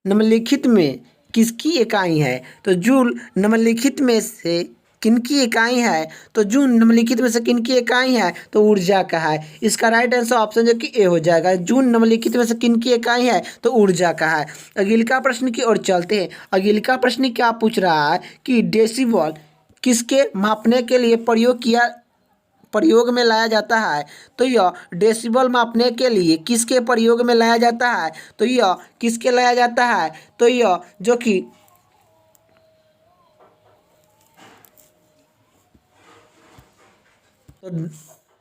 निम्नलिखित में किसकी इकाई है? तो जूल निम्नलिखित में से किनकी इकाई है? तो जूल निम्नलिखित में से किनकी इकाई है? तो ऊर्जा का है। इसका राइट आंसर ऑप्शन जो कि ए हो जाएगा। जूल निम्नलिखित में से किनकी इकाई है? तो ऊर्जा का है। अगला प्रश्न की ओर चलते हैं। अगला प्रश्न क्या पूछ रहा है कि डेसिबल किसके मापने के लिए प्रयोग में लाया जाता है? तो यह डेसिबल मापने के लिए किसके प्रयोग में लाया जाता है? तो यह किसके लाया जाता है? तो यह जो कि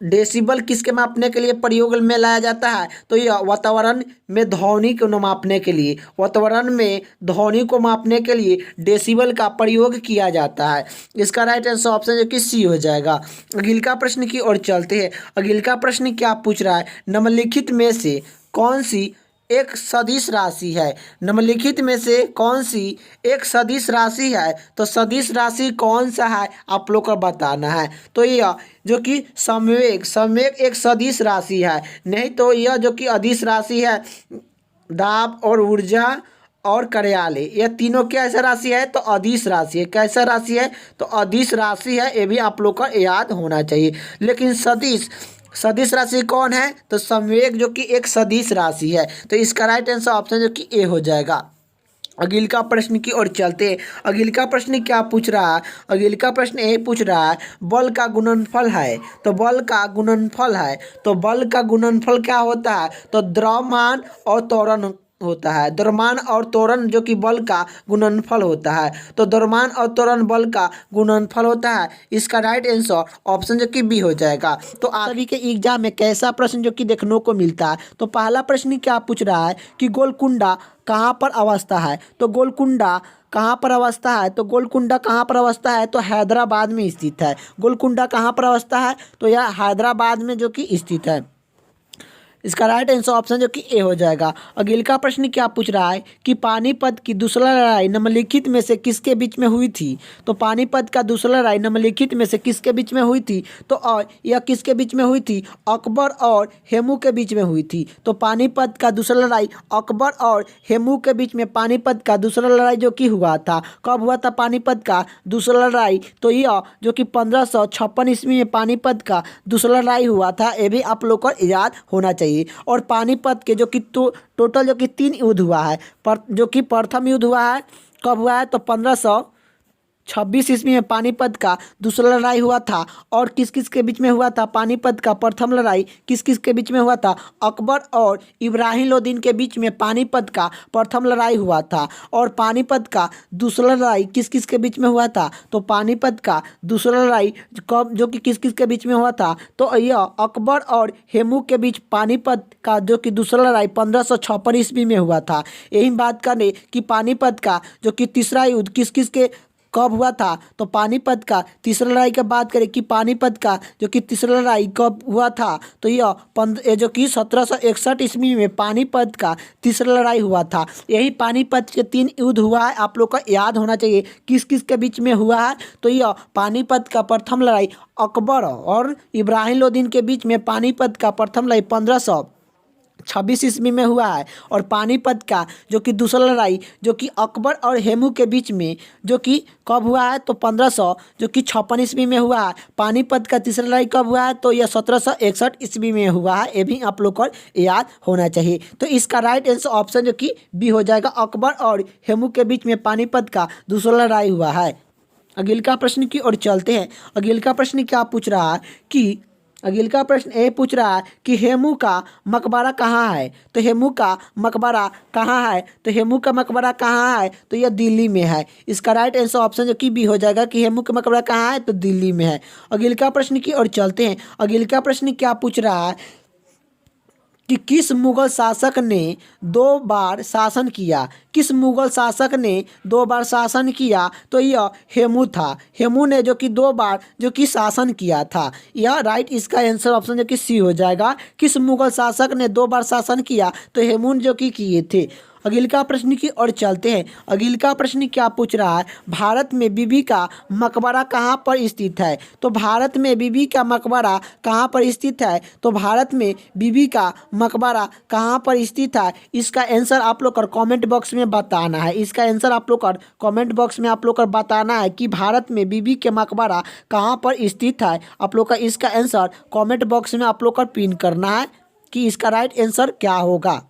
डेसिबल किसके मापने के लिए प्रयोग में लाया जाता है? तो यह वातावरण में ध्वनि को मापने के लिए, वातावरण में ध्वनि को मापने के लिए डेसिबल का प्रयोग किया जाता है। इसका राइट आंसर ऑप्शन जो कि सी हो जाएगा। अगला प्रश्न की ओर चलते हैं। अगला प्रश्न क्या पूछ रहा है? निम्नलिखित में से कौन सी एक सदिश राशि है? निम्नलिखित में से कौन सी एक सदिश राशि है? तो सदिश राशि कौन सा है आप लोग को बताना है। तो यह जो कि संवेग एक सदिश राशि है। नहीं तो यह जो कि अदिश राशि है। दाब और ऊर्जा और कार्यालय, यह तीनों क्या ऐसा राशि है? तो अदिश राशि है। कैसा राशि है? तो अदिश राशि है। ये भी आप लोग को याद होना चाहिए। लेकिन सदिश सदिश राशि कौन है? तो संवेग जो कि एक सदिश राशि है। तो इसका राइट आंसर ऑप्शन जो कि ए हो जाएगा। अगला प्रश्न की ओर चलते हैं। अगला प्रश्न क्या पूछ रहा है? अगला प्रश्न ये पूछ रहा है बल का गुणनफल है। तो बल का गुणनफल है। तो बल का गुणनफल क्या होता है? तो द्रव्यमान और त्वरण होता है। द्रव्यमान और त्वरण जो कि बल का गुणनफल होता है। तो द्रव्यमान और त्वरण बल का गुणनफल होता है। इसका राइट आंसर ऑप्शन जो कि बी हो जाएगा। तो आप सभी के एग्जाम में कैसा प्रश्न जो कि देखने को मिलता है? तो पहला प्रश्न क्या पूछ रहा है कि गोलकुंडा कहाँ पर अवस्था है? तो गोलकुंडा कहाँ पर अवस्था है? तो गोलकुंडा कहाँ पर अवस्था है? तो हैदराबाद में स्थित है। गोलकुंडा कहाँ पर अवस्था है? तो यह हैदराबाद में जो कि स्थित है। इसका राइट आंसर ऑप्शन जो कि ए हो जाएगा। अगला प्रश्न क्या पूछ रहा है कि पानीपत की दूसरा लड़ाई निम्नलिखित में से किसके बीच में हुई थी? तो पानीपत का दूसरा लड़ाई निम्नलिखित में से किसके बीच में हुई थी? तो और यह किसके बीच में हुई थी? अकबर और हेमू के बीच में हुई थी। तो पानीपत का दूसरा लड़ाई अकबर और हेमू के बीच में पानीपत का दूसरा लड़ाई जो कि हुआ था। कब हुआ था पानीपत का दूसरा लड़ाई? तो यह जो कि 1556 ईस्वी में पानीपत का दूसरा लड़ाई हुआ था। ये भी आप लोग को याद होना चाहिए। और पानीपत के जो कि टोटल जो कि 3 युद्ध हुआ है। जो कि प्रथम युद्ध हुआ है कब हुआ है? तो 1526 ईस्वी में पानीपत का दूसरा लड़ाई हुआ था। और किस किस के बीच में हुआ था? पानीपत का प्रथम लड़ाई किस किस के बीच में हुआ था? अकबर और इब्राहिम लोदीन के बीच में पानीपत का प्रथम लड़ाई हुआ था। और पानीपत का दूसरा लड़ाई किस किस के बीच में हुआ था? तो पानीपत का दूसरा लड़ाई कब जो कि किस किस के बीच में हुआ था? तो यह अकबर और हेमू के बीच पानीपत का जो कि दूसरा लड़ाई 1556 ईस्वी में हुआ था। यही बात करें कि पानीपत का जो कि तीसरा युद्ध किस किस के कब हुआ था? तो पानीपत का तीसरा लड़ाई की बात करें कि पानीपत का जो कि तीसरा लड़ाई कब हुआ था? तो यह जो कि 1761 ईस्वी में पानीपत का तीसरा लड़ाई हुआ था। यही पानीपत के 3 युद्ध हुआ है। आप लोग को याद होना चाहिए किस किस के बीच में हुआ है। तो यह पानीपत का प्रथम लड़ाई अकबर और इब्राहिम लोदीन के बीच में पानीपत का प्रथम लड़ाई 1526 ईस्वी में हुआ है। और पानीपत का जो कि दूसरा लड़ाई जो कि अकबर और हेमू के बीच में जो कि कब हुआ है? तो 1556 ईस्वी में हुआ है। पानीपत का तीसरा लड़ाई कब हुआ है? तो यह 1761 ईस्वी में हुआ है। ये भी आप लोग को याद होना चाहिए। तो इसका राइट आंसर ऑप्शन जो कि बी हो जाएगा। अकबर और हेमू के बीच में पानीपत का दूसरा लड़ाई हुआ है। अगला प्रश्न की ओर चलते हैं। अगला प्रश्न क्या पूछ रहा है कि अगला प्रश्न ये पूछ रहा है कि हेमू का मकबरा कहाँ है? तो हेमू का मकबरा कहाँ है? तो हेमू का मकबरा कहाँ है? तो यह दिल्ली में है। इसका राइट आंसर ऑप्शन जो कि बी हो जाएगा कि हेमू का मकबरा कहाँ है? तो दिल्ली में है। अगला प्रश्न की ओर चलते हैं। अगला प्रश्न क्या पूछ रहा है कि किस मुगल शासक ने 2 बार शासन किया? किस मुगल शासक ने 2 बार शासन किया? तो यह हेमू था। हेमू ने जो कि 2 बार जो कि शासन किया था। यह राइट इसका आंसर ऑप्शन जो कि सी हो जाएगा। किस मुगल शासक ने 2 बार शासन किया? तो हेमू जो कि किए थे। अगला प्रश्न की ओर चलते हैं। अगला प्रश्न क्या पूछ रहा है, भारत में बीबी का मकबरा कहाँ पर स्थित है? तो भारत में बीबी का मकबरा कहाँ पर स्थित है? तो भारत में बीबी का मकबरा कहाँ पर स्थित है? इसका आंसर आप लोग को कमेंट बॉक्स में बताना है। इसका आंसर आप लोग को कमेंट बॉक्स में आप लोग को बताना है कि भारत में बीबी के मकबरा कहाँ पर स्थित है। आप लोग का इसका आंसर कमेंट बॉक्स में आप लोग को पिन करना है कि इसका राइट आंसर क्या होगा।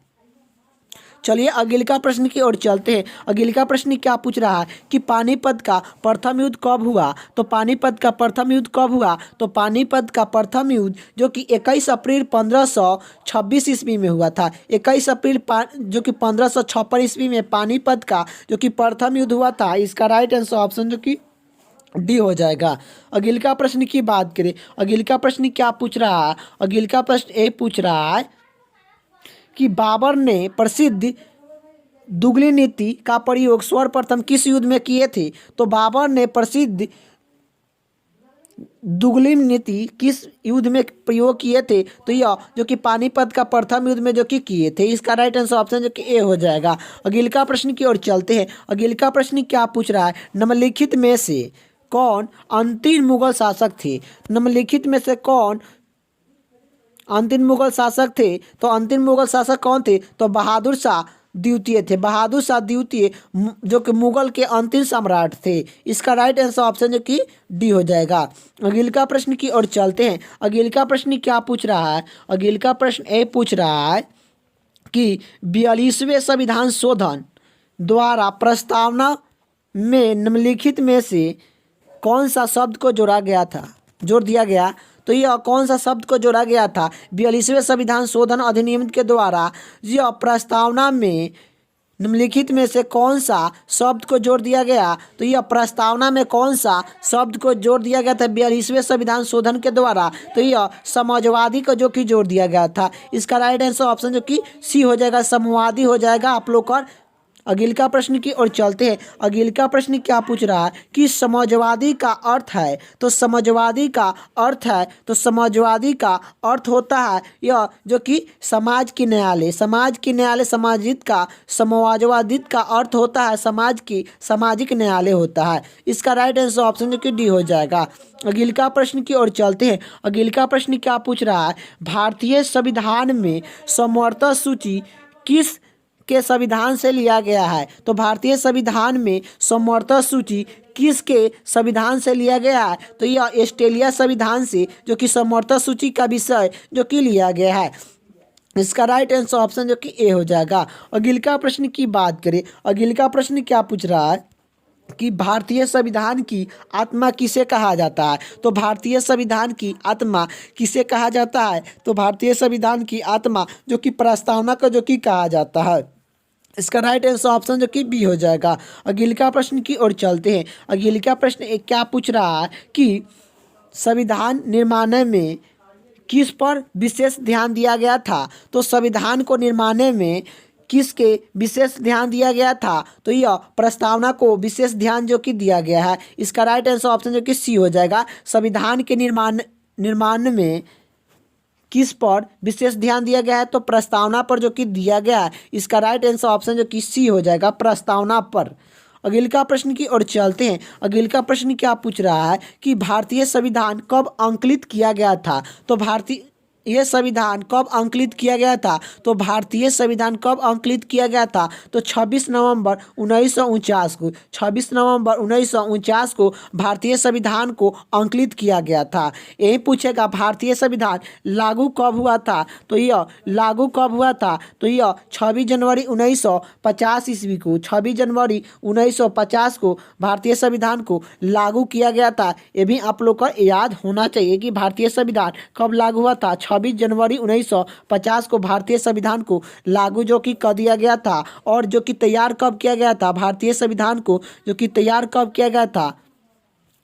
चलिए अगला प्रश्न की ओर चलते हैं। अगला प्रश्न क्या पूछ रहा है कि पानीपत का प्रथम युद्ध कब हुआ? तो पानीपत का प्रथम युद्ध कब हुआ? तो पानीपत का प्रथम युद्ध जो कि 21 अप्रैल 1526 ईस्वी में हुआ था। 21 अप्रैल जो कि 1556 ईस्वी में पानीपत का जो कि प्रथम युद्ध हुआ था। इसका राइट आंसर ऑप्शन जो कि डी हो जाएगा। अगला प्रश्न की बात करें, अगला प्रश्न क्या पूछ रहा है? अगला प्रश्न ये पूछ रहा है कि बाबर ने प्रसिद्ध दुगली नीति का प्रयोग सर्वप्रथम किस युद्ध में किए थे? तो बाबर ने प्रसिद्ध दुगली नीति किस युद्ध में प्रयोग किए थे? तो यह जो कि पानीपत का प्रथम युद्ध में जो कि किए थे। इसका राइट आंसर ऑप्शन जो कि ए हो जाएगा। अगला प्रश्न की ओर चलते हैं। अगला प्रश्न क्या पूछ रहा है, निम्नलिखित में से कौन अंतिम मुगल शासक थे? निम्नलिखित में से कौन अंतिम मुगल शासक थे? तो अंतिम मुगल शासक कौन थे? तो बहादुर शाह द्वितीय थे। बहादुर शाह द्वितीय जो कि मुगल के अंतिम सम्राट थे। इसका राइट आंसर ऑप्शन जो कि डी हो जाएगा। अगला प्रश्न की ओर चलते हैं। अगला प्रश्न क्या पूछ रहा है? अगला प्रश्न ये पूछ रहा है कि 42वें संविधान शोधन द्वारा प्रस्तावना में निम्नलिखित में से कौन सा शब्द को जोड़ा दिया गया? तो यह कौन सा शब्द को जोड़ा गया था? 42वें संविधान शोधन अधिनियम के द्वारा यह प्रस्तावना में निम्नलिखित में से कौन सा शब्द को जोड़ दिया गया? तो यह प्रस्तावना में कौन सा शब्द को जोड़ दिया गया था 42वें संविधान शोधन के द्वारा? तो यह समाजवादी को जो कि जोड़ दिया गया था। इसका राइट आंसर ऑप्शन जो कि सी हो जाएगा, समाजवादी हो जाएगा आप लोग का। अगला प्रश्न की ओर चलते हैं। अगला प्रश्न क्या पूछ रहा है कि समाजवादी का अर्थ है? तो समाजवादी का अर्थ है तो समाजवादी का अर्थ होता है यह जो कि समाज की न्यायालय समाजिक का समाजवादी का अर्थ होता है सामाजिक न्यायालय होता है। इसका राइट आंसर ऑप्शन जो कि डी हो जाएगा। अगला प्रश्न की ओर चलते हैं। अगला प्रश्न क्या पूछ रहा है, भारतीय संविधान में समवर्ती सूची किस के संविधान से लिया गया है? तो भारतीय संविधान में समवर्ती सूची किसके संविधान से लिया गया है? तो यह ऑस्ट्रेलिया संविधान से जो कि समवर्ती सूची का विषय जो कि लिया गया है। इसका राइट आंसर ऑप्शन जो कि ए हो जाएगा। अगला प्रश्न की बात करें। अगला प्रश्न क्या पूछ रहा है कि भारतीय संविधान की आत्मा किसे कहा जाता है? तो भारतीय संविधान की आत्मा किसे कहा जाता है? तो भारतीय संविधान की आत्मा जो कि प्रस्तावना को जो कि कहा जाता है। इसका राइट आंसर ऑप्शन जो कि बी हो जाएगा। अगला प्रश्न की ओर चलते हैं। अगला प्रश्न एक क्या पूछ रहा है कि संविधान निर्माण में किस पर विशेष ध्यान दिया गया था? तो संविधान को निर्माण में किसके विशेष ध्यान दिया गया था? तो यह प्रस्तावना को विशेष ध्यान जो कि दिया गया है। इसका राइट आंसर ऑप्शन जो कि सी हो जाएगा। संविधान के निर्माण में किस पर विशेष ध्यान दिया गया है? तो प्रस्तावना पर जो कि दिया गया है। इसका राइट आंसर ऑप्शन जो कि सी हो जाएगा, प्रस्तावना पर। अगला प्रश्न की ओर चलते हैं। अगला प्रश्न क्या पूछ रहा है कि भारतीय संविधान कब अंकित किया गया था? तो भारतीय संविधान कब अंकित किया गया था? तो भारतीय संविधान कब अंकित किया गया था? तो 26 नवंबर 1949 को 26 नवंबर 1949 को भारतीय संविधान को अंकित किया गया था। यही पूछेगा भारतीय संविधान लागू कब हुआ था? तो यह लागू कब हुआ था? तो यह 26 जनवरी 1950 ईस्वी को 26 जनवरी 1950 को भारतीय संविधान को लागू किया गया था। ये भी आप लोग को याद होना चाहिए कि भारतीय संविधान कब लागू हुआ था। 26 जनवरी 1950 को भारतीय संविधान को लागू जो कि कर दिया गया था। और जो कि तैयार कब किया गया था? भारतीय संविधान को जो कि तैयार कब किया गया था?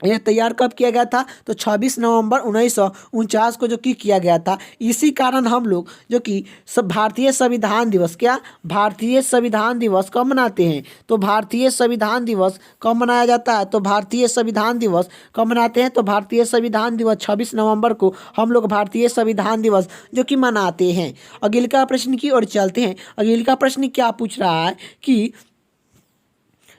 यह तैयार कब किया गया था? तो 26 नवंबर 1949 को जो कि किया गया था। इसी कारण हम लोग जो कि सब भारतीय संविधान दिवस, क्या भारतीय संविधान दिवस कब मनाते हैं? तो भारतीय संविधान दिवस कब मनाया जाता है? तो भारतीय संविधान दिवस कब मनाते हैं? तो भारतीय संविधान दिवस 26 नवंबर को हम लोग भारतीय संविधान दिवस जो कि मनाते हैं। अगले का प्रश्न की ओर चलते हैं। अगले का प्रश्न क्या पूछ रहा है कि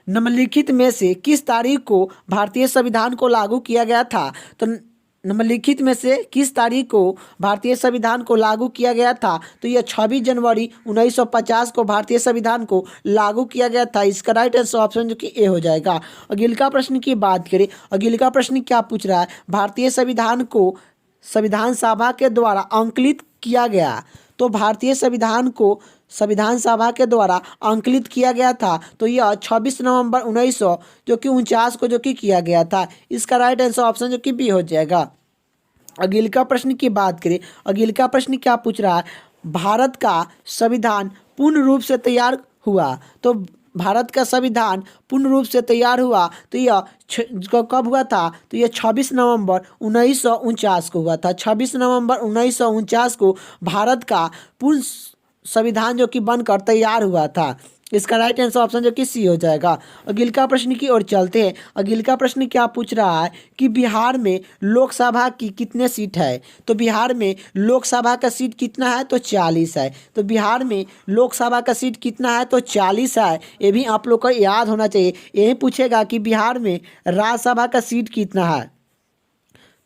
निम्नलिखित में से किस तारीख को भारतीय संविधान को लागू किया गया था? तो निम्नलिखित में से किस तारीख को भारतीय संविधान को लागू किया गया था? तो यह 26 जनवरी 1950 को भारतीय संविधान को लागू किया गया था। इसका राइट आंसर ऑप्शन जो कि ए हो जाएगा। अगले का प्रश्न की बात करें। अगले का प्रश्न क्या पूछ रहा है? भारतीय संविधान को संविधान सभा के द्वारा अंकित किया गया। तो भारतीय संविधान को संविधान सभा के द्वारा अंकित किया गया था। तो यह 26 नवंबर 1949 को जो कि किया गया था। इसका राइट आंसर ऑप्शन जो कि बी हो जाएगा। अगले का प्रश्न की बात करें। अगले का प्रश्न क्या पूछ रहा है? भारत का संविधान पूर्ण रूप से तैयार हुआ। तो भारत का संविधान पूर्ण रूप से तैयार हुआ तो यह कब हुआ था? तो यह 26 नवंबर 1949 को हुआ था। 26 नवंबर 1949 को भारत का पूर्ण संविधान जो कि बनकर तैयार हुआ था। इसका राइट आंसर ऑप्शन जो कि सी हो जाएगा। अगले का प्रश्न की ओर चलते हैं। अगले का प्रश्न क्या पूछ रहा है कि बिहार में लोकसभा की कितने सीट है? तो बिहार में लोकसभा का सीट कितना है? तो 40 है। तो बिहार में लोकसभा का सीट कितना है? तो 40 है। ये भी आप लोग को याद होना चाहिए। यही पूछेगा कि बिहार में राज्यसभा का सीट कितना है।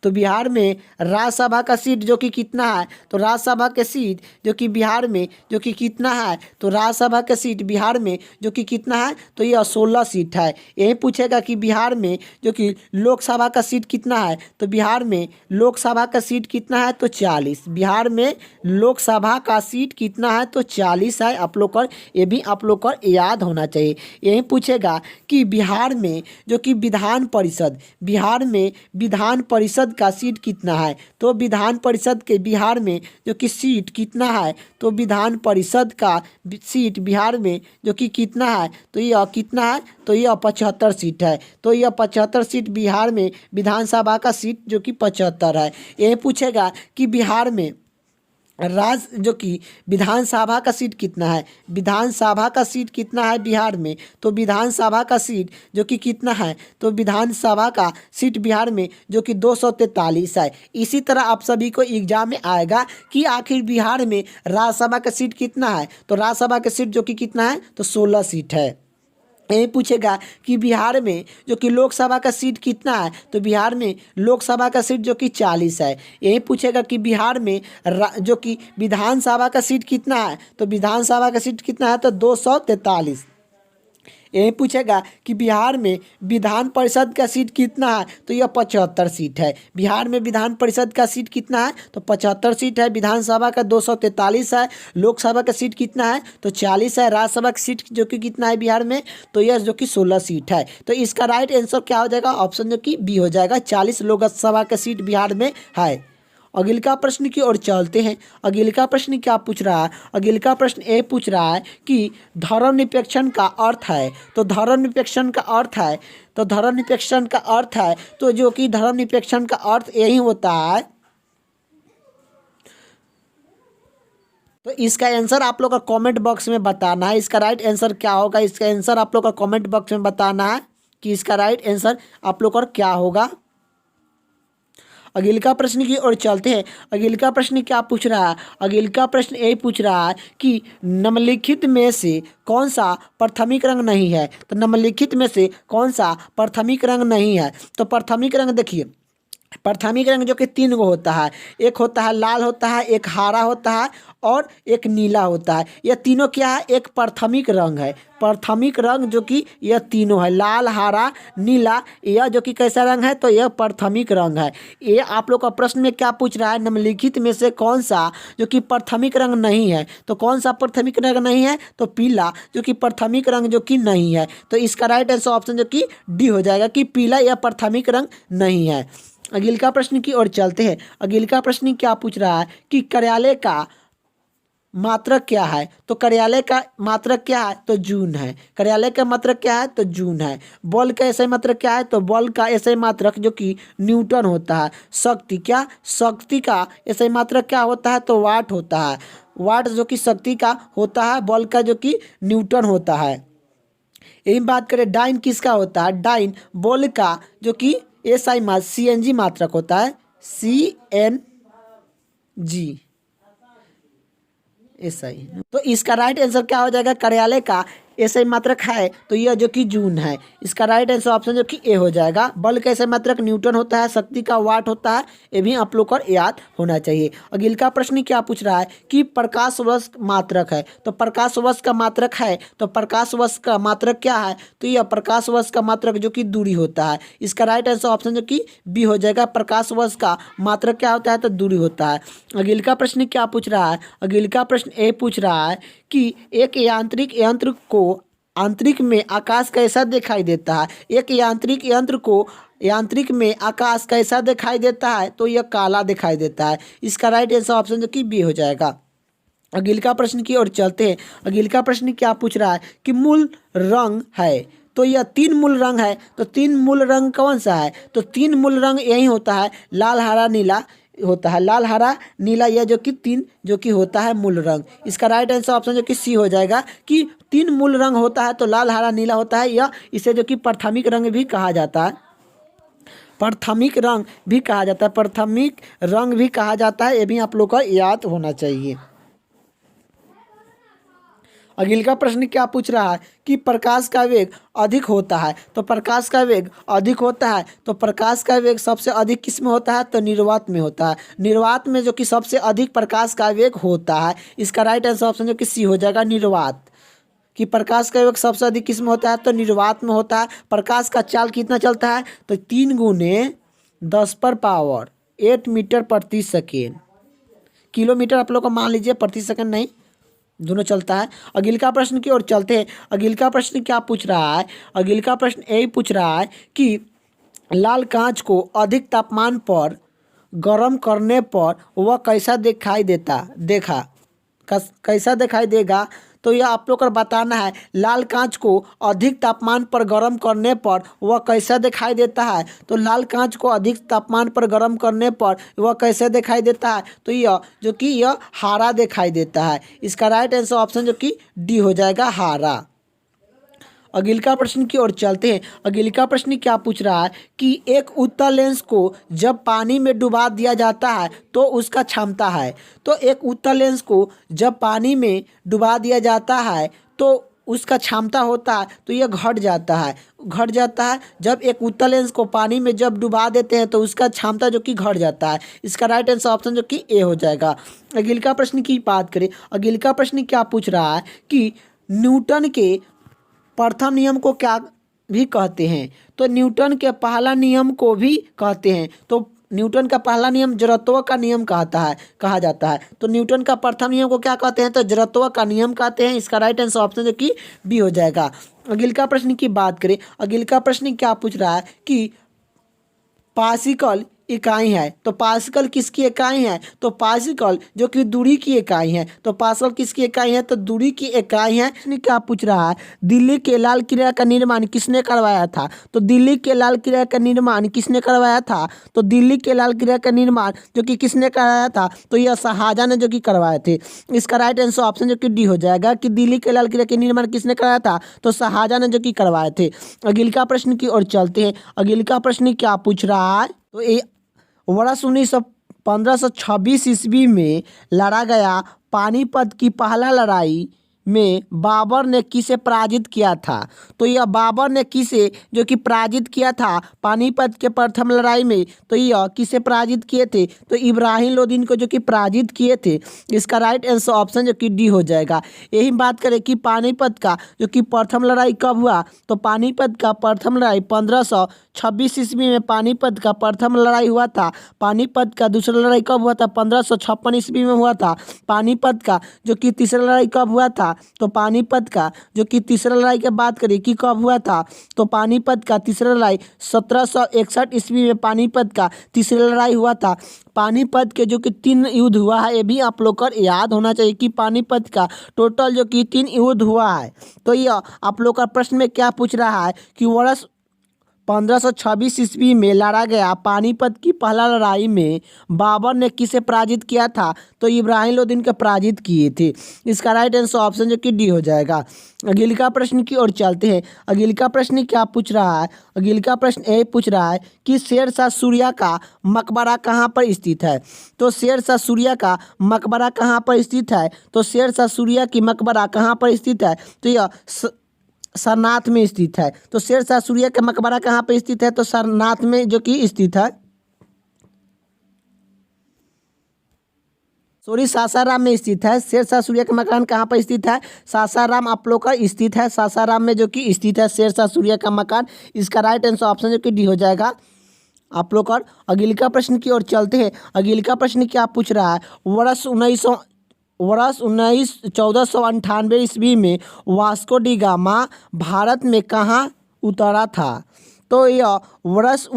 तो बिहार में राज्यसभा का सीट जो कि कितना है? तो राज्यसभा के सीट जो कि बिहार में जो कि कितना है? तो राज्यसभा के सीट बिहार में जो कि कितना है? तो यह 16 सीट है। यही पूछेगा कि बिहार में जो कि लोकसभा का सीट कितना है? तो बिहार में लोकसभा का सीट कितना है? तो 40। बिहार में लोकसभा का सीट कितना है? तो 40 है। आप लोग को ये भी आप लोग को याद होना चाहिए। यही पूछेगा कि बिहार में जो कि बिहार में विधान परिषद का सीट कितना है? तो विधान परिषद के बिहार में जो कि सीट कितना है? तो विधान परिषद का सीट बिहार में जो कि कितना है? तो यह कितना है? तो यह 75 सीट है। तो यह 75 सीट बिहार में विधानसभा का सीट जो कि 75 है। यह पूछेगा कि बिहार में राज्य जो कि विधानसभा का सीट कितना है? विधानसभा का सीट कितना है बिहार में? तो विधानसभा का सीट जो कि कितना है? तो विधानसभा का सीट बिहार में जो कि 243 है। इसी तरह आप सभी को एग्जाम में आएगा कि आखिर बिहार में राज्यसभा का सीट कितना है? तो राज्यसभा का सीट जो कि कितना है? तो 16 सीट है। यही पूछेगा कि बिहार में जो कि लोकसभा का सीट कितना है? तो बिहार में लोकसभा का सीट जो कि 40 है। यही पूछेगा कि बिहार में जो कि विधानसभा का सीट कितना है? तो विधानसभा का सीट कितना है? तो 243। यही पूछेगा कि बिहार में विधान परिषद का सीट कितना है? तो यह 75 सीट है। बिहार में विधान परिषद का सीट कितना है? तो 75 सीट है। विधानसभा का 243 है। लोकसभा का सीट कितना है? तो 40 है। राज्यसभा की सीट जो कि कितना है बिहार में? तो यह जो कि 16 सीट है। तो इसका राइट आंसर क्या हो जाएगा? ऑप्शन जो कि बी हो जाएगा। 40 लोकसभा का सीट बिहार में है। अगले का प्रश्न की ओर चलते हैं। अगले का प्रश्न क्या पूछ रहा है? अगले का प्रश्न ये पूछ रहा है कि धर्मनिरपेक्षण का अर्थ है। तो धर्मनिरपेक्षण का अर्थ है। तो धर्मनिरपेक्षण का अर्थ है तो जो कि धर्मनिरपेक्षण का अर्थ यही होता है। तो इसका आंसर आप लोग का कमेंट बॉक्स में बताना है। इसका राइट आंसर क्या होगा? इसका आंसर आप लोग का कमेंट बॉक्स में बताना है कि इसका राइट आंसर आप लोग का क्या होगा। अगले का प्रश्न की ओर चलते हैं। अगले का प्रश्न क्या पूछ रहा है? अगले का प्रश्न यही पूछ रहा है कि निम्नलिखित में से कौन सा प्राथमिक रंग नहीं है? तो निम्नलिखित में से कौन सा प्राथमिक रंग नहीं है? तो प्राथमिक रंग देखिए, प्राथमिक रंग जो कि 3 गो होता है। एक होता है लाल होता है, एक हरा होता है और एक नीला होता है। यह तीनों क्या है? एक प्राथमिक रंग है। प्राथमिक रंग जो कि यह तीनों है, लाल हरा नीला, यह जो कि कैसा रंग है? तो यह प्राथमिक रंग है। ये आप लोग का प्रश्न में क्या पूछ रहा है? निम्नलिखित में से कौन सा जो कि प्राथमिक रंग नहीं है? तो कौन सा प्राथमिक रंग नहीं है? तो पीला जो कि प्राथमिक रंग जो कि नहीं है। तो इसका राइट आंसर ऑप्शन जो कि डी हो जाएगा कि पीला यह प्राथमिक रंग नहीं है। अगले का प्रश्न की ओर चलते हैं। अगले का प्रश्न क्या पूछ रहा है कि कार्यालय का मात्रक क्या है? तो कार्यालय का मात्रक क्या है? तो जून है। कार्यालय का मात्रक क्या है? तो जून है। बल का एसआई मात्रक क्या है? तो बल का एसआई मात्रक जो कि न्यूटन होता है। शक्ति क्या? शक्ति का एसआई मात्रक क्या होता है? तो वाट होता है। वाट जो कि शक्ति का होता है, बल का जो कि न्यूटन होता है। यही बात करें डाइन किसका होता है? डाइन बल का जो कि एसआई सीएनजी मात्रक होता है। CNG SI. तो इसका राइट आंसर क्या हो जाएगा? कार्यालय का एसआई मात्रक है तो यह जो कि जून है। इसका राइट आंसर ऑप्शन जो कि ए हो जाएगा। बल का एसआई मात्रक न्यूटन होता है, शक्ति का वाट होता है। ये भी आप लोग को याद होना चाहिए। अगले का प्रश्न क्या पूछ रहा है कि प्रकाश वर्ष मात्रक है। तो प्रकाश वर्ष का मात्रक है तो प्रकाश वर्ष का मात्रक क्या है? तो यह प्रकाश वर्ष का मात्रक जो कि दूरी होता है। इसका राइट आंसर ऑप्शन जो कि बी हो जाएगा। प्रकाश वर्ष का मात्रक क्या होता है? तो दूरी होता है। अगले का प्रश्न क्या पूछ रहा है? अगले का प्रश्न ए पूछ रहा है कि एक यांत्रिक यंत्र को आंतरिक में आकाश कैसा दिखाई देता है? एक यांत्रिक यंत्र को यांत्रिक में आकाश कैसा दिखाई देता है? तो यह काला दिखाई देता है। इसका राइट आंसर ऑप्शन जो कि बी हो जाएगा। अगले का प्रश्न की ओर चलते हैं। अगले का प्रश्न क्या पूछ रहा है कि मूल रंग है। तो यह 3 मूल रंग है। तो 3 मूल रंग कौन सा है? तो 3 मूल रंग यही होता है, लाल हरा नीला होता है। लाल हरा नीला यह जो कि 3 जो कि होता है मूल रंग। इसका राइट आंसर ऑप्शन जो कि सी हो जाएगा कि 3 मूल रंग होता है तो लाल हरा नीला होता है। यह इसे जो कि प्राथमिक रंग भी कहा जाता है। प्राथमिक रंग भी कहा जाता है। प्राथमिक रंग भी कहा जाता है। ये भी आप लोग को याद होना चाहिए। अगले का प्रश्न क्या पूछ रहा है कि प्रकाश का वेग अधिक होता है। तो प्रकाश का वेग अधिक होता है तो प्रकाश का वेग सबसे अधिक किस में होता है? तो निर्वात में होता है। निर्वात में जो कि सबसे अधिक प्रकाश का वेग होता है। इसका राइट आंसर ऑप्शन जो कि सी हो जाएगा, निर्वात। कि प्रकाश का वेग सबसे अधिक किस में होता है? तो निर्वात में होता है। प्रकाश का चाल कितना चलता है? तो 3 × 10⁻8 मीटर प्रति सेकेंड। किलोमीटर आप लोग को मान लीजिए, प्रति सेकंड नहीं, दोनों चलता है। अगले का प्रश्न की ओर चलते हैं। अगले का प्रश्न क्या पूछ रहा है? अगले का प्रश्न यही पूछ रहा है कि लाल कांच को अधिक तापमान पर गर्म करने पर वह कैसा दिखाई देता कैसा दिखाई देगा? तो यह आप लोग को बताना है। लाल कांच को अधिक तापमान पर गर्म करने पर वह कैसा दिखाई देता है? तो लाल कांच को अधिक तापमान पर गर्म करने पर वह कैसे दिखाई देता है? तो यह जो कि यह हरा दिखाई देता है। इसका राइट आंसर ऑप्शन जो कि डी हो जाएगा, हरा। अगले का प्रश्न की ओर चलते हैं। अगले का प्रश्न क्या पूछ रहा है कि एक उत्तल लेंस को जब पानी में डुबा दिया जाता है तो उसका क्षमता है। तो एक उत्तल लेंस को जब पानी में डुबा दिया जाता है तो उसका क्षमता होता है तो यह घट जाता है। जब एक उत्तल लेंस को पानी में जब डुबा देते हैं तो उसका क्षमता जो कि घट जाता है। इसका राइट आंसर ऑप्शन जो कि ए हो जाएगा। अगले का प्रश्न की बात करें। अगले का प्रश्न क्या पूछ रहा है कि न्यूटन के प्रथम नियम को क्या भी कहते हैं? तो न्यूटन के पहला नियम को भी कहते हैं। तो न्यूटन का पहला नियम जड़त्व का नियम कहा जाता है। तो न्यूटन का प्रथम नियम को क्या कहते हैं? तो जड़त्व का नियम कहते हैं। इसका राइट आंसर ऑप्शन जो कि बी हो जाएगा। अगले का प्रश्न की बात करें। अगले का प्रश्न क्या पूछ रहा है कि पास्कल इकाई है। तो पास्कल किसकी इकाई है? तो पास्कल जो कि दूरी की इकाई है। तो पास्कल किसकी इकाई है? तो दूरी की इकाई है। क्या पूछ रहा है? दिल्ली के लाल किला का निर्माण किसने करवाया था? तो दिल्ली के लाल किला का निर्माण किसने करवाया था? तो दिल्ली के लाल किला का निर्माण जो कि किसने कराया था? तो यह शाहजहां ने जो कि करवाए थे। इसका राइट आंसर ऑप्शन जो कि डी हो जाएगा कि दिल्ली के लाल किला के निर्माण किसने कराया था? तो शाहजहां ने जो कि करवाए थे। अगले का प्रश्न की ओर चलते हैं। अगले का प्रश्न क्या पूछ रहा है? तो ये वर्ष 1526 ईस्वी में लड़ा गया पानीपत की पहला लड़ाई में बाबर ने किसे पराजित किया था? तो यह बाबर ने किसे जो कि पराजित किया था पानीपत के प्रथम लड़ाई में? तो यह किसे पराजित किए थे? तो इब्राहिम लोदीन को जो कि पराजित किए थे। इसका राइट आंसर ऑप्शन जो कि डी हो जाएगा। यही बात करें कि पानीपत का जो कि प्रथम लड़ाई कब हुआ? तो पानीपत का प्रथम लड़ाई 1526 ईस्वी में पानीपत का प्रथम लड़ाई हुआ था। पानीपत का दूसरा लड़ाई कब हुआ था? 1556 ईस्वी में हुआ था। पानीपत का जो कि तीसरा लड़ाई कब हुआ था? पूछेगा तो पानीपत का जो कि तीसरा लड़ाई की बात करें कि कब हुआ था, तो पानीपत का तीसरा लड़ाई 1761 ईस्वी में पानीपत का तीसरा लड़ाई हुआ था। पानीपत के जो कि 3 युद्ध हुआ है, ये भी आप लोग को याद होना चाहिए कि पानीपत का टोटल जो कि 3 युद्ध हुआ है। तो यह आप लोग का प्रश्न में क्या पूछ रहा है कि वर्ष 1526 ईस्वी में लड़ा गया पानीपत की पहला लड़ाई में बाबर ने किसे पराजित किया था, तो इब्राहिम लोदी को पराजित किए थे। इसका राइट आंसर ऑप्शन जो कि डी हो जाएगा। अगले का प्रश्न की ओर चलते हैं। अगले का प्रश्न क्या पूछ रहा है, अगले का प्रश्न ये पूछ रहा है कि शेरशाह सूर्या का मकबरा कहाँ पर स्थित है। तो शेरशाह सूर्या का मकबरा कहाँ पर स्थित है, तो शेरशाह सूर्या की मकबरा कहाँ पर स्थित है, तो यह सारनाथ में स्थित है। तो शेरशाह सूर्या का मकबरा कहाँ पर स्थित है, तो सारनाथ में जो कि स्थित है, सॉरी सासाराम में स्थित है। शेरशाह सूर्या का मकान कहाँ पर स्थित है, सासाराम आप लोग का स्थित है, सासाराम में जो कि स्थित है शेरशाह सूर्या का मकान। इसका राइट आंसर ऑप्शन जो कि डी हो जाएगा आप लोग का। अगले का प्रश्न की ओर चलते हैं। अगले का प्रश्न क्या पूछ रहा है, वर्ष 1498 ईस्वी में वास्को डी गामा भारत में कहाँ उतरा था। तो यह वर्ष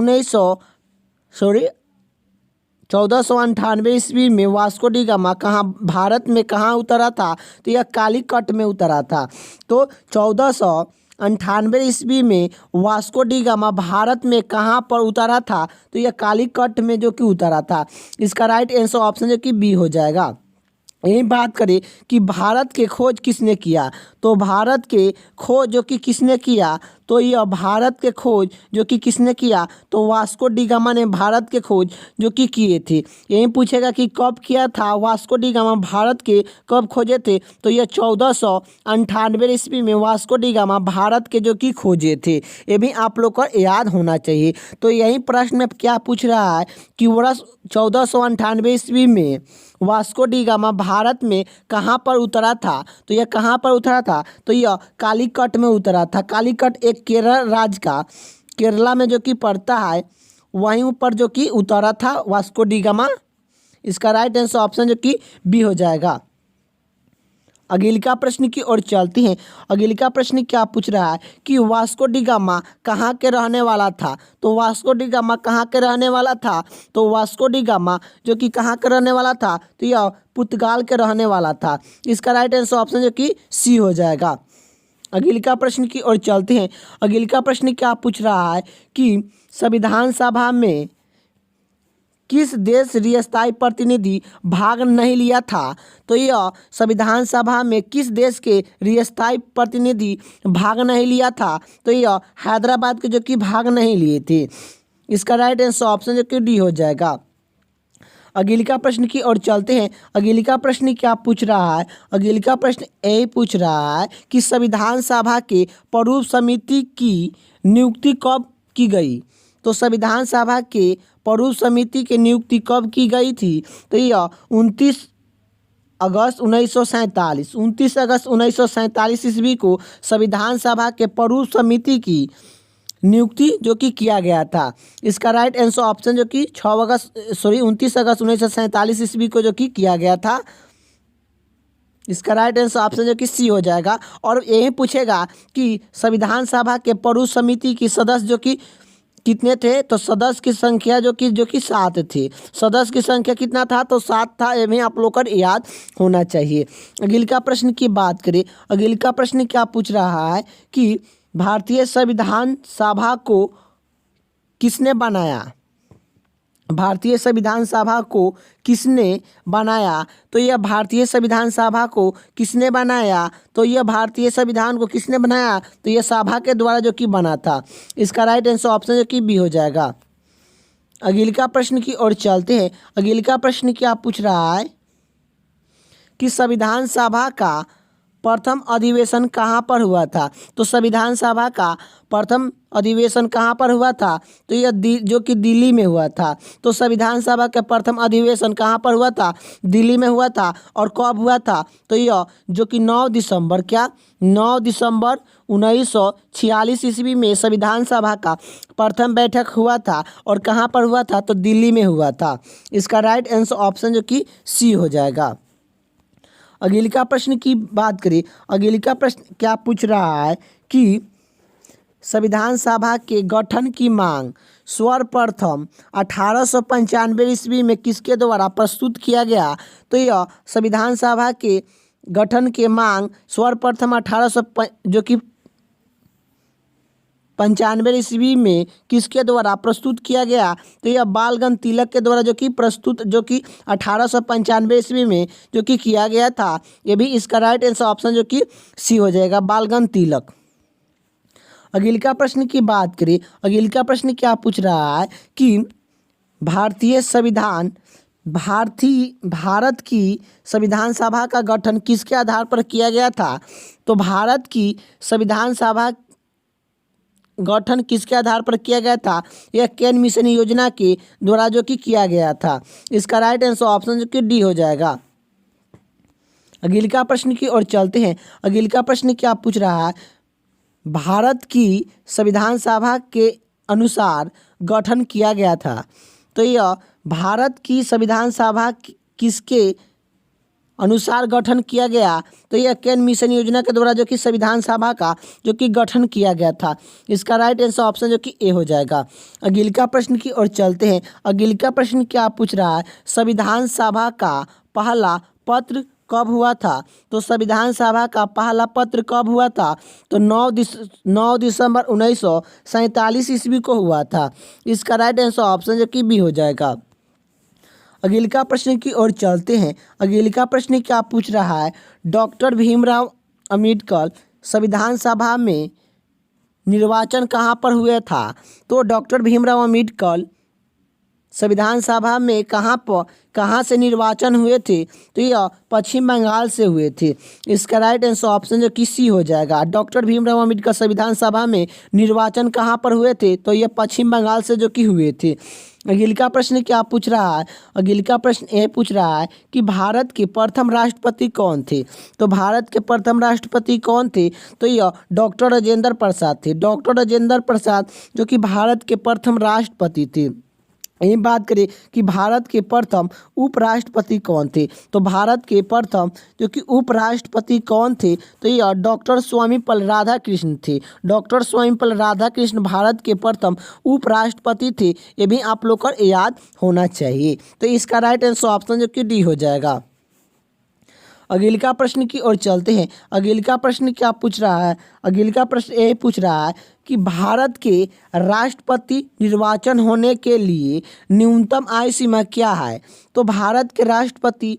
1498 ईस्वी में वास्को डी गामा कहाँ भारत में कहाँ उतरा था, तो यह कालीकट में उतरा था। तो 1498 ईस्वी में वास्को डी गामा भारत में कहाँ पर उतरा था, तो यह कालीकट में जो कि उतरा था। इसका राइट आंसर ऑप्शन जो कि बी हो जाएगा। यही बात करें कि भारत के खोज किसने किया, तो भारत के खोज जो कि किसने किया, तो यह भारत के खोज जो कि किसने किया, तो वास्को डी गामा ने भारत के खोज जो कि किए थे। यही पूछेगा कि कब किया था वास्को डी गामा, भारत के कब खोजे थे, तो यह 1498 ईस्वी में वास्को डी गामा भारत के जो कि खोजे थे। ये भी आप लोग को याद होना चाहिए। तो यही प्रश्न में क्या पूछ रहा है कि वर्ष 1498 ईस्वी में वास्को डी गामा भारत में कहाँ पर उतरा था, तो यह कहाँ पर उतरा था, तो यह कालीकट में उतरा था। कालीकट एक केरल राज्य का, केरला में जो कि पड़ता है, वहीं ऊपर जो कि उतरा था वास्को डी गामा। इसका राइट आंसर ऑप्शन जो कि बी हो जाएगा। अगले का प्रश्न की ओर चलते हैं। अगले का प्रश्न क्या पूछ रहा है कि वास्को डी गामा कहाँ के रहने वाला था, तो वास्को डी गामा कहाँ के रहने वाला था, तो वास्को डी गामा जो कि कहाँ के रहने वाला था, तो यह पुर्तगाल के रहने वाला था। इसका राइट आंसर ऑप्शन जो कि सी हो जाएगा। अगले का प्रश्न की ओर चलते हैं। अगले का प्रश्न क्या पूछ रहा है कि संविधान सभा में किस देश स्थायी प्रतिनिधि भाग नहीं लिया था, तो यह संविधान सभा में किस देश के स्थायी प्रतिनिधि भाग नहीं लिया था, तो यह हैदराबाद के जो कि भाग नहीं लिए थे। इसका राइट आंसर ऑप्शन जो कि डी हो जाएगा। अगले का प्रश्न की ओर चलते हैं। अगले का प्रश्न क्या पूछ रहा है, अगले का प्रश्न यही पूछ रहा है कि संविधान सभा के प्रारूप समिति की नियुक्ति कब की गई, तो संविधान सभा के प्रारूप समिति की नियुक्ति कब की गई थी, तो यह 29 अगस्त 1947 ईस्वी को संविधान सभा के प्रारूप समिति की नियुक्ति जो कि किया गया था। इसका राइट आंसर ऑप्शन जो कि 29 अगस्त 1947 ईस्वी को जो कि किया गया था। इसका राइट आंसर ऑप्शन जो कि सी हो जाएगा। और यही पूछेगा कि संविधान सभा के प्रारूप समिति की सदस्य जो कि कितने थे, तो सदस्य की संख्या जो कि 7 थे। सदस्य की संख्या कितना था, तो 7 था। ये भी आप लोग को याद होना चाहिए। अगले का प्रश्न की बात करें। अगले का प्रश्न क्या पूछ रहा है कि भारतीय संविधान सभा को किसने बनाया, भारतीय संविधान सभा को किसने बनाया, तो यह भारतीय संविधान सभा को किसने बनाया, तो यह भारतीय संविधान को किसने बनाया, तो यह सभा के द्वारा जो कि बना था। इसका राइट आंसर ऑप्शन जो कि बी हो जाएगा। अगले का प्रश्न की ओर चलते हैं। अगले का प्रश्न क्या पूछ रहा है कि संविधान सभा का प्रथम अधिवेशन कहाँ पर हुआ था, तो संविधान सभा का प्रथम अधिवेशन कहाँ पर हुआ था, तो यह जो कि दिल्ली में हुआ था। तो संविधान सभा का प्रथम अधिवेशन कहाँ पर हुआ था, दिल्ली में हुआ था। और कब हुआ था, तो यह जो कि 9 दिसंबर 1946 ईस्वी में संविधान सभा का प्रथम बैठक हुआ था। और कहाँ पर हुआ था, तो दिल्ली में हुआ था। इसका राइट आंसर ऑप्शन जो कि सी हो जाएगा। अगले का प्रश्न की बात करें, अगले का प्रश्न क्या पूछ रहा है कि संविधान सभा के गठन की मांग सर्वप्रथम 1895 ईस्वी में किसके द्वारा प्रस्तुत किया गया। तो यह संविधान सभा के गठन के मांग सर्वप्रथम 1800 जो कि 95 ईस्वी में किसके द्वारा प्रस्तुत किया गया। तो यह बालगंगा तिलक के द्वारा जो कि 1895 ईस्वी में जो कि किया गया था। ये भी इसका राइट आंसर ऑप्शन जो कि सी हो जाएगा, बालगंगा तिलक। अगले का प्रश्न की बात करें, अगले का प्रश्न क्या पूछ रहा है कि भारत की संविधान सभा का गठन किसके आधार पर किया गया था। तो भारत की संविधान सभा गठन किसके आधार पर किया गया था। यह केन मिशन योजना के द्वारा जो कि किया गया था। इसका राइट आंसर ऑप्शन जो कि डी हो जाएगा। अगले का प्रश्न की ओर चलते हैं। अगले का प्रश्न क्या पूछ रहा है, भारत की संविधान सभा के अनुसार गठन किया गया था। तो यह भारत की संविधान सभा किसके अनुसार गठन किया गया। तो यह केन मिशन योजना के द्वारा जो कि संविधान सभा का जो कि गठन किया गया था। इसका राइट आंसर ऑप्शन जो कि ए हो जाएगा। अगले का प्रश्न की ओर चलते हैं। अगले का प्रश्न क्या पूछ रहा है, संविधान सभा का पहला पत्र कब हुआ था। तो संविधान सभा का पहला पत्र कब हुआ था। तो 9 दिसंबर 1947 ईस्वी को हुआ था। इसका राइट आंसर ऑप्शन जो कि बी हो जाएगा। अगले का प्रश्न की ओर चलते हैं। अगले का प्रश्न क्या पूछ रहा है, डॉक्टर भीमराव अंबेडकर संविधान सभा में निर्वाचन कहाँ पर हुआ था। तो डॉक्टर भीमराव अंबेडकर संविधान सभा में कहाँ से निर्वाचन हुए थे। तो यह पश्चिम बंगाल से हुए थे। इसका राइट आंसर ऑप्शन जो कि सी हो जाएगा। डॉक्टर भीमराव अंबेडकर संविधान सभा में निर्वाचन कहाँ पर हुए थे। तो यह पश्चिम बंगाल से जो कि हुए थे। अगले का प्रश्न क्या पूछ रहा है, अगले का प्रश्न ये पूछ रहा है कि भारत के प्रथम राष्ट्रपति कौन थे। तो भारत के प्रथम राष्ट्रपति कौन थे। तो यह डॉक्टर राजेंद्र प्रसाद थे। डॉक्टर राजेंद्र प्रसाद जो कि भारत के प्रथम राष्ट्रपति थे। यही बात करें कि भारत के प्रथम उपराष्ट्रपति कौन थे। तो भारत के प्रथम जो कि उपराष्ट्रपति कौन थे। तो यह डॉक्टर सर्वपल्ली राधाकृष्ण थे। डॉक्टर सर्वपल्ली राधाकृष्ण भारत के प्रथम उपराष्ट्रपति थे। ये भी आप लोग को याद होना चाहिए। तो इसका राइट आंसर ऑप्शन जो कि डी हो जाएगा। अगले का प्रश्न की ओर चलते हैं। अगले का प्रश्न क्या पूछ रहा है, अगले का प्रश्न यही पूछ रहा है कि भारत के राष्ट्रपति निर्वाचन होने के लिए न्यूनतम आयु सीमा क्या है। तो भारत के राष्ट्रपति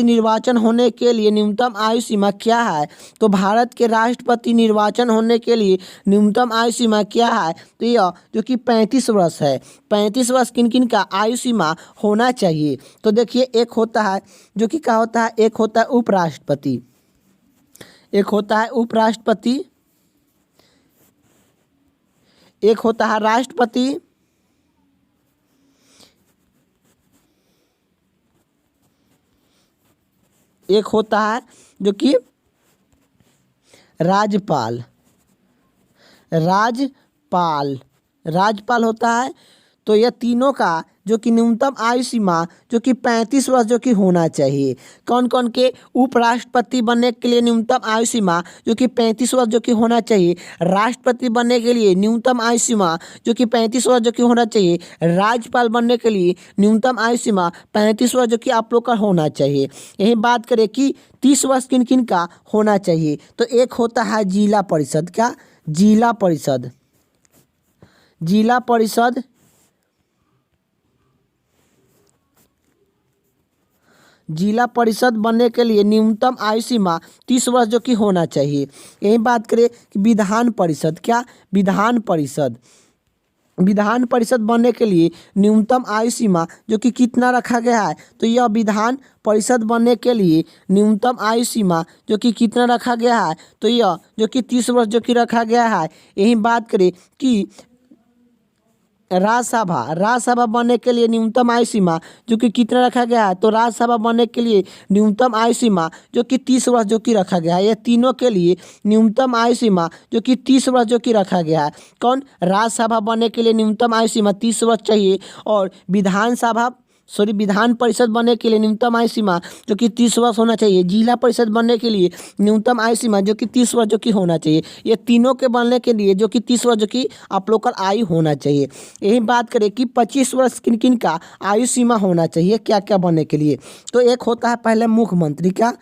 निर्वाचन होने के लिए न्यूनतम आयु सीमा क्या है। तो भारत के राष्ट्रपति निर्वाचन होने के लिए न्यूनतम आयु सीमा क्या है। तो यह जो कि 35 वर्ष है। 35 वर्ष किन किन का आयु सीमा होना चाहिए। तो देखिए, एक होता है जो कि क्या होता है, एक होता है उपराष्ट्रपति, एक होता है उपराष्ट्रपति, एक होता है राष्ट्रपति, एक होता है जो कि राज्यपाल होता है। तो यह तीनों का जो कि न्यूनतम आयु सीमा जो कि 35 वर्ष जो कि होना चाहिए। कौन कौन के उपराष्ट्रपति बनने के लिए न्यूनतम आयु सीमा जो कि 35 वर्ष जो कि होना चाहिए। राष्ट्रपति बनने के लिए न्यूनतम आयु सीमा जो कि 35 वर्ष जो कि होना चाहिए। राज्यपाल बनने के लिए न्यूनतम आयु सीमा 35 वर्ष जो कि आप लोग का होना चाहिए। यही बात करें कि 30 वर्ष किन किन का होना चाहिए। तो एक होता है जिला परिषद, क्या जिला परिषद, जिला परिषद, जिला परिषद बनने के लिए न्यूनतम आयु सीमा 30 वर्ष जो कि होना चाहिए। यही बात करें कि विधान परिषद, क्या विधान परिषद, विधान परिषद बनने के लिए न्यूनतम आयु सीमा जो कि कितना रखा गया है। तो यह विधान परिषद बनने के लिए न्यूनतम आयु सीमा जो कि कितना रखा गया है। तो यह जो कि 30 वर्ष जो कि रखा गया है। यही बात करें कि राज्यसभा बनने के लिए न्यूनतम आयु सीमा जो कि कितना रखा गया है। तो राज्यसभा बनने के लिए न्यूनतम आयु सीमा जो कि 30 वर्ष जो कि रखा गया है। ये तीनों के लिए न्यूनतम आयु सीमा जो कि 30 वर्ष जो कि रखा गया है। कौन, राज्यसभा बनने के लिए न्यूनतम आयु सीमा 30 वर्ष चाहिए और विधानसभा सॉरी विधान परिषद बनने के लिए न्यूनतम आयु सीमा जो कि 30 वर्ष होना चाहिए। जिला परिषद बनने के लिए न्यूनतम आयु सीमा जो कि 30 वर्ष जो कि होना चाहिए। ये तीनों के बनने के लिए जो कि 30 वर्ष जो कि आप लोग का आयु होना चाहिए। यही बात करें कि 25 वर्ष किन किन का आयु सीमा होना चाहिए क्या क्या बनने के लिए। तो एक होता है पहले मुख्यमंत्री, क्या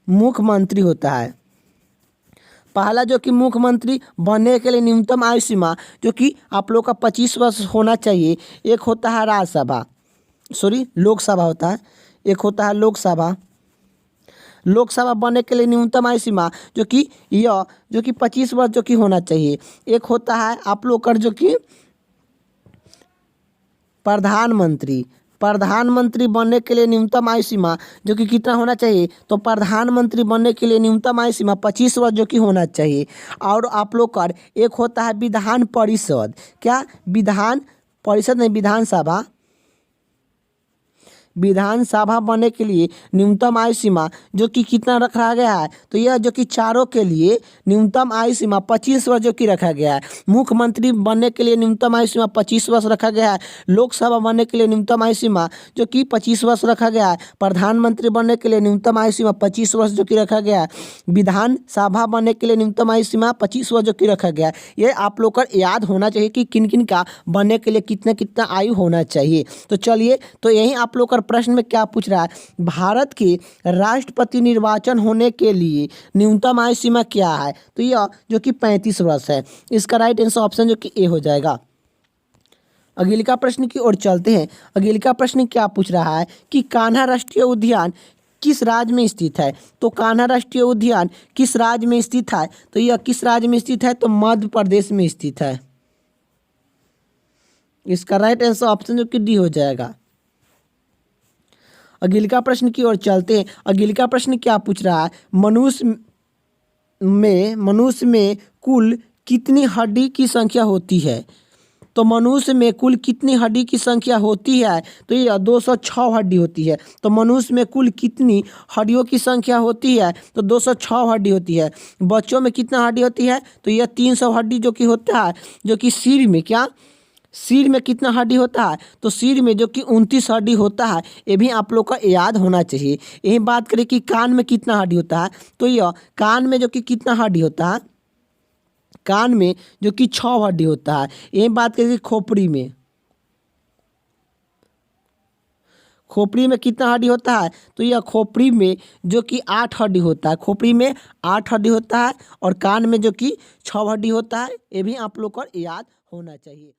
मुख्यमंत्री होता है पहला जो कि मुख्यमंत्री बनने के लिए न्यूनतम आयु सीमा जो कि आप लोग का 25 वर्ष होना चाहिए। एक होता है राज्यसभा, सॉरी लोकसभा होता है, एक होता है लोकसभा। लोकसभा बनने के लिए न्यूनतम आयु सीमा जो कि यह जो कि 25 वर्ष जो कि होना चाहिए। एक होता है आप लोग का जो कि प्रधानमंत्री, प्रधानमंत्री बनने के लिए न्यूनतम आयु सीमा जो कि कितना होना चाहिए। तो प्रधानमंत्री बनने के लिए न्यूनतम आयु सीमा 25 वर्ष जो कि होना चाहिए। और आप लोग का एक होता है विधान परिषद, क्या विधान परिषद नहीं विधानसभा, विधानसभा बनने के लिए न्यूनतम आयु सीमा जो कि कितना रखा गया है। तो यह जो कि चारों के लिए न्यूनतम आयु सीमा 25 वर्ष जो कि रखा गया है। मुख्यमंत्री बनने के लिए न्यूनतम आयु सीमा 25 वर्ष रखा गया है। लोकसभा बनने के लिए न्यूनतम आयु सीमा जो कि 25 वर्ष रखा गया है। प्रधानमंत्री बनने के लिए न्यूनतम आयु सीमा 25 वर्ष जो कि रखा गया है। विधानसभा बनने के लिए न्यूनतम आयु सीमा 25 वर्ष जो कि रखा गया है। ये आप लोग को याद होना चाहिए कि किन किन का बनने के लिए कितना कितना आयु होना चाहिए। तो चलिए, तो यही आप लोग का प्रश्न में क्या पूछ रहा है, भारत के राष्ट्रपति निर्वाचन होने के लिए न्यूनतम आयु सीमा क्या है। तो यह जो कि 35 वर्ष है। इसका राइट आंसर ऑप्शन जो कि ए हो जाएगा। अगले प्रश्न की ओर चलते हैं। अगले प्रश्न क्या पूछ रहा है कि कान्हा राष्ट्रीय उद्यान किस राज्य में स्थित है। तो कान्हा राष्ट्रीय उद्यान किस राज्य में स्थित है। तो यह किस राज्य में स्थित है। तो मध्य प्रदेश में स्थित है। इसका राइट आंसर ऑप्शन जो कि डी हो जाएगा। अगले प्रश्न की ओर चलते हैं। अगले प्रश्न क्या पूछ रहा है, मनुष्य में कुल कितनी हड्डी की संख्या होती है। तो मनुष्य में कुल कितनी हड्डी की संख्या होती है। तो यह 206 हड्डी होती है। तो मनुष्य में कुल कितनी हड्डियों की संख्या होती है। तो 206 हड्डी होती है। बच्चों में कितना हड्डी होती है। तो यह 300 हड्डी जो कि होता है। जो कि सिर में, क्या सिर में कितना हड्डी होता है। तो सिर में जो कि 29 हड्डी होता है। ये भी आप लोग का याद होना चाहिए। यही बात करें कि कान में कितना हड्डी होता है। तो यह कान में जो कि कितना हड्डी होता है, कान में जो कि 6 हड्डी होता है। यही बात करें कि खोपड़ी में, खोपड़ी में कितना हड्डी होता है। तो यह खोपड़ी में जो कि 8 हड्डी होता है। खोपड़ी में 8 हड्डी होता है और कान में जो कि 6 हड्डी होता है। ये भी आप लोग को याद होना चाहिए।